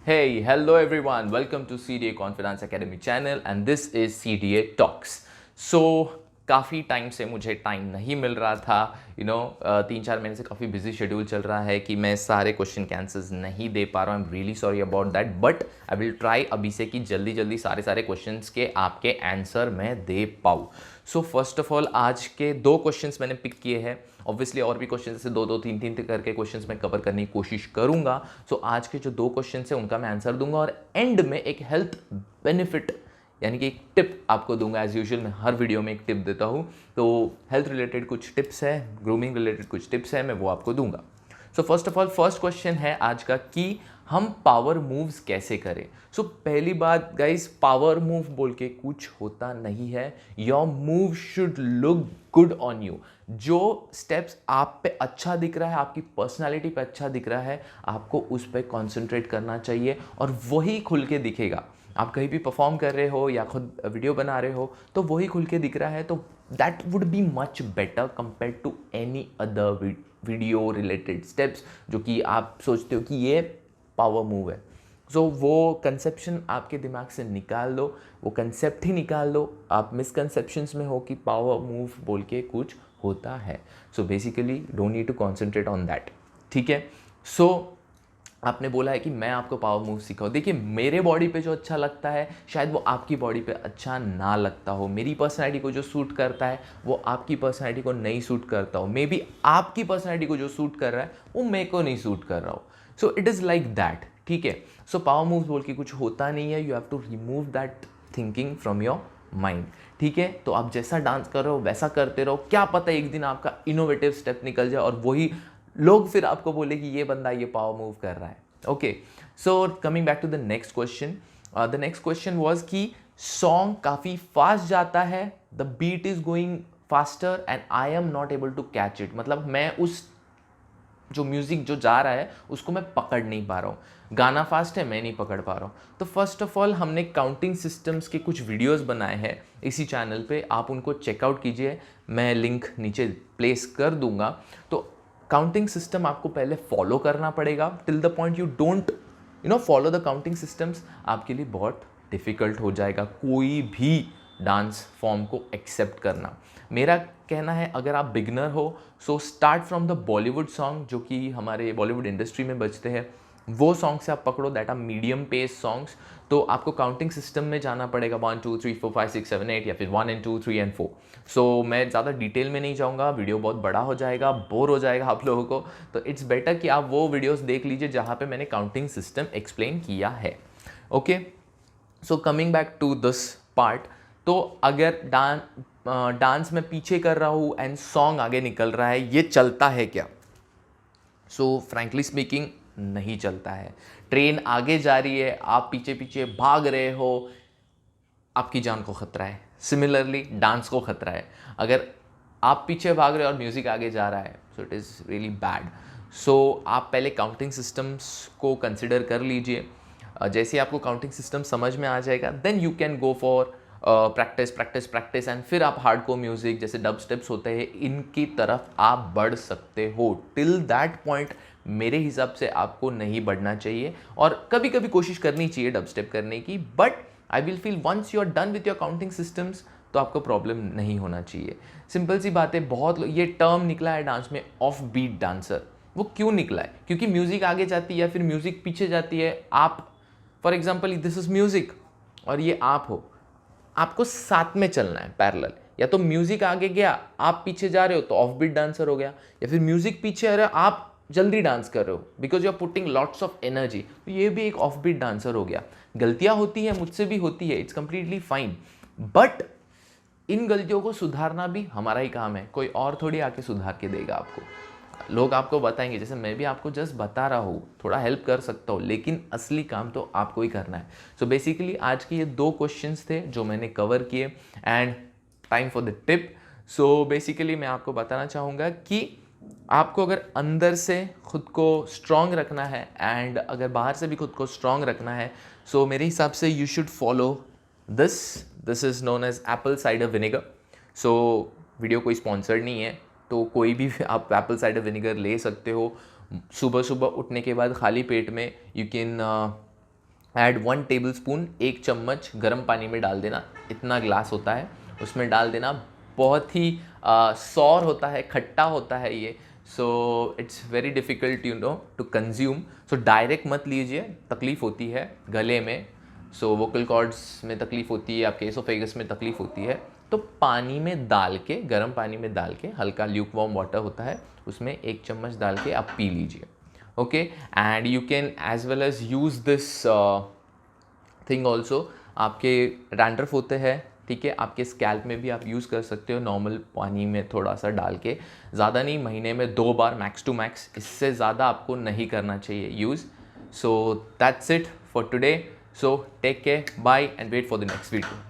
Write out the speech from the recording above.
Hey, hello everyone. Welcome to CDA Confidence Academy channel and this is CDA Talks. So काफ़ी time से मुझे time नहीं मिल रहा था 3-4 महीने से काफ़ी बिजी शेड्यूल चल रहा है कि मैं सारे क्वेश्चन के आंसर्स नहीं दे पा रहा हूँ। I am really sorry about that, but I will try अभी से कि जल्दी जल्दी सारे क्वेश्चंस के आपके आंसर मैं दे पाऊँ। सो फर्स्ट ऑफ ऑल आज के 2 क्वेश्चंस मैंने पिक किए हैं। ऑब्वियसली और भी क्वेश्चन से 2-2, 3-3 करके क्वेश्चंस मैं कवर करने की कोशिश करूंगा। सो आज के जो 2 क्वेश्चन हैं उनका मैं आंसर दूंगा और एंड में एक हेल्थ बेनिफिट यानी कि एक टिप आपको दूंगा। एज यूजुअल मैं हर वीडियो में एक टिप देता हूँ, तो हेल्थ रिलेटेड कुछ टिप्स है, ग्रूमिंग रिलेटेड कुछ टिप्स है, मैं वो आपको दूंगा। So first of all first question है आज का कि हम पावर मूव्स कैसे करें। सो पहली बात गाइस, पावर मूव बोल के कुछ होता नहीं है। Your move should look good on you. जो स्टेप्स आप पे अच्छा दिख रहा है, आपकी पर्सनालिटी पे अच्छा दिख रहा है, आपको उस पर कॉन्सेंट्रेट करना चाहिए और वही खुल के दिखेगा। आप कहीं भी परफॉर्म कर रहे हो या खुद वीडियो बना रहे हो तो वही खुल के दिख रहा है, तो that would be much better compare to any other video related steps जो कि आप सोचते हो कि ये पावर मूव है। सो वो कंसेप्शन आपके दिमाग से निकाल दो, वो कंसेप्ट ही निकाल दो। आप मिसकंसेप्शंस में हो कि पावर मूव बोल के कुछ होता है। So basically don't need to concentrate on that, ठीक है। सो आपने बोला है कि मैं आपको पावर मूव सिखाऊं। देखिए, मेरे बॉडी पे जो अच्छा लगता है शायद वो आपकी बॉडी पे अच्छा ना लगता हो। मेरी पर्सनैलिटी को जो सूट करता है वो आपकी पर्सनैलिटी को नहीं सूट करता हो। मे बी आपकी पर्सनैलिटी को जो सूट कर रहा है वो मेरे को नहीं सूट कर रहा हो। सो इट इज़ लाइक दैट, ठीक है। सो पावर मूव बोल के कुछ होता नहीं है। You have to remove that thinking from your mind, ठीक है। तो आप जैसा डांस कर रहे हो वैसा करते रहो। क्या पता एक दिन आपका इनोवेटिव स्टेप निकल जाए और वही लोग फिर आपको बोले कि ये बंदा ये पावर मूव कर रहा है। Okay, so coming back to the next question. The next question was कि सॉन्ग काफ़ी फास्ट जाता है, the beat is going faster and I am not able to catch it. मतलब मैं उस जो म्यूज़िक जो जा रहा है उसको मैं पकड़ नहीं पा रहा हूँ। गाना फास्ट है, मैं नहीं पकड़ पा रहा हूँ। तो फर्स्ट ऑफ ऑल हमने काउंटिंग सिस्टम्स के कुछ वीडियोस बनाए हैं इसी चैनल पे, आप उनको चेकआउट कीजिए, मैं लिंक नीचे प्लेस कर दूंगा। तो काउंटिंग सिस्टम आपको पहले फॉलो करना पड़ेगा। Till the point you don't follow the counting systems, आपके लिए बहुत डिफ़िकल्ट हो जाएगा कोई भी डांस फॉर्म को एक्सेप्ट करना। मेरा कहना है अगर आप बिगनर हो so start from the Bollywood song जो कि हमारे बॉलीवुड इंडस्ट्री में बजते हैं, वो सॉन्ग से आप पकड़ो, that are medium pace songs. तो आपको काउंटिंग सिस्टम में जाना पड़ेगा 1 2 3 4 5 6 7 8 या फिर 1 and 2 3 and 4। सो मैं ज़्यादा डिटेल में नहीं जाऊँगा, वीडियो बहुत बड़ा हो जाएगा, बोर हो जाएगा आप लोगों को। तो इट्स बेटर कि आप वो वीडियोस देख लीजिए जहाँ पे मैंने काउंटिंग सिस्टम एक्सप्लेन किया है। Okay, so coming back to this part, तो अगर डांस में पीछे कर रहा हूँ एंड सॉन्ग आगे निकल रहा है, ये चलता है क्या? सो फ्रैंकली स्पीकिंग नहीं चलता है। ट्रेन आगे जा रही है, आप पीछे पीछे भाग रहे हो, आपकी जान को खतरा है। सिमिलरली डांस को खतरा है। अगर आप पीछे भाग रहे हो और म्यूज़िक आगे जा रहा है, so it is really bad. So आप पहले काउंटिंग सिस्टम्स को कंसिडर कर लीजिए। जैसे आपको काउंटिंग सिस्टम समझ में आ जाएगा then you can go for practice practice practice and फिर आप हार्डकोर म्यूजिक जैसे डब स्टेप्स होते हैं इनकी तरफ आप बढ़ सकते हो। टिल दैट पॉइंट मेरे हिसाब से आपको नहीं बढ़ना चाहिए और कभी कभी कोशिश करनी चाहिए डब स्टेप करने की, but I will feel once you are done with your counting systems तो आपको प्रॉब्लम नहीं होना चाहिए। सिंपल सी बात है, बहुत ये टर्म निकला है डांस में ऑफ बीट डांसर। वो क्यों निकला है? क्योंकि म्यूजिक आगे जाती है या फिर म्यूजिक पीछे जाती है। आप for example this is music और ये आप हो, आपको साथ में चलना है पैरेलल। या तो म्यूजिक आगे गया, आप पीछे जा रहे हो तो ऑफ बीट डांसर हो गया, या फिर म्यूजिक पीछे आ रहा है, आप जल्दी डांस कर रहे हो because you are putting lots of energy, तो ये भी एक ऑफ बीट डांसर हो गया। गलतियां होती है, मुझसे भी होती है, it's completely fine, but in गलतियों को सुधारना भी हमारा ही काम है। कोई और थोड़ी आके सुधार के देगा आपको। लोग आपको बताएंगे, जैसे मैं भी आपको जस्ट बता रहा हूँ, थोड़ा हेल्प कर सकता हूँ, लेकिन असली काम तो आपको ही करना है। सो बेसिकली आज के ये 2 क्वेश्चंस थे जो मैंने कवर किए and time for the tip. So basically मैं आपको बताना चाहूँगा कि आपको अगर अंदर से खुद को स्ट्रांग रखना है एंड अगर बाहर से भी खुद को स्ट्रांग रखना है, सो मेरे हिसाब से you should follow this is known as apple cider vinegar. So video कोई स्पॉन्सर्ड नहीं है, तो कोई भी आप एप्पल साइडर विनेगर ले सकते हो। सुबह सुबह उठने के बाद खाली पेट में यू कैन ऐड 1 टेबलस्पून, 1 चम्मच गर्म पानी में डाल देना, इतना ग्लास होता है उसमें डाल देना। बहुत ही सॉर होता है, खट्टा होता है ये, so it's very difficult to consume. So direct मत लीजिए, तकलीफ़ होती है गले में, सो वोकल कॉर्ड्स में तकलीफ़ होती है, आपके एसोफेगस में तकलीफ़ होती है। तो पानी में डाल के, गर्म पानी में डाल के, हल्का ल्यूक वार्म वाटर होता है उसमें 1 चम्मच डाल के आप पी लीजिए। Okay, and you can as well as use this thing also. आपके डैंड्रफ होते हैं, ठीक है, आपके स्कैल्प में भी आप यूज़ कर सकते हो, नॉर्मल पानी में थोड़ा सा डाल के, ज़्यादा नहीं, महीने में 2 बार मैक्स टू मैक्स, इससे ज़्यादा आपको नहीं करना चाहिए use. So that's it for today, so take care, bye and wait for the next video.